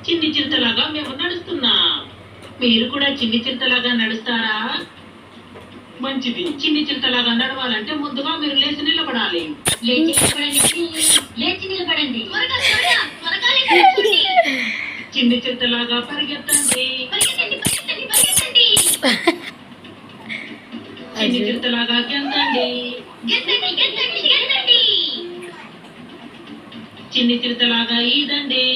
చిన్ని చిరుతలాగా మేము నడుస్తున్నాం. మీరు కూడా చిన్ని చిరుతలాగా నడుస్తారా? మంచిది. చిన్ని చిరుతలాగా నడవాలంటే ముందుగా మీరు లేచి నిలబడాలి. చిన్ని చిరుతలాగా పరిగెత్తండి. చిన్ని చిరుతలాగా గెంతండి. చిన్ని చిరుతలాగా ఈదండి.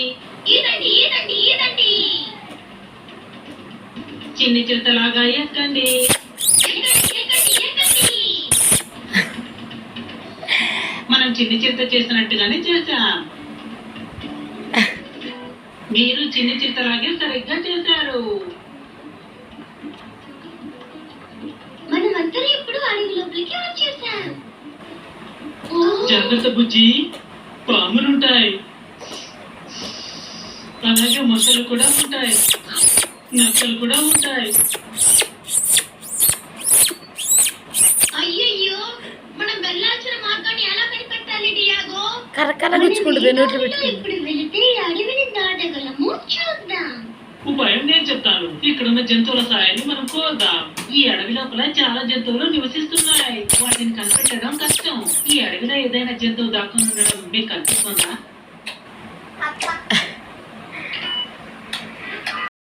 చిన్ని చిరుతలాగా ఎక్కండి. మనం చిన్ని చిరుత చేసినట్టుగానే చేశాం. మీరు చిన్ని చిరుతలాగే సరిగ్గా చేశారు. మనమందరం ఇప్పుడు అడవి లోపలికి వచ్చేసాం. జాగ్రత్త బుజ్జి, పాములుంటాయి, అలాగే మొసలు కూడా ఉంటాయి, నక్కలు కూడా ఉంటాయి. అయ్యయ్యో, మనం వెళ్ళాల్సిన మార్గాన్ని ఎలా కనిపెట్టాలి డియాగో? కరకర గుచ్చుకుంటుంది నోట్లు పెట్టుకుని. ఇప్పుడు వెళితే అడవిని దాటగలము, చూద్దాం. ఉపాయం నేను చెప్తాను. ఇక్కడున్న జంతువుల సాయాన్ని మనం కోరుదాం. ఈ అడవి లోపల చాలా జంతువులు నివసిస్తున్నాయి. వాటిని కనిపెట్టడం కష్టం. ఈ అడవిలో ఏదైనా జంతువు దాక్కుని ఉండడం మీకు కనిపిస్తుందా?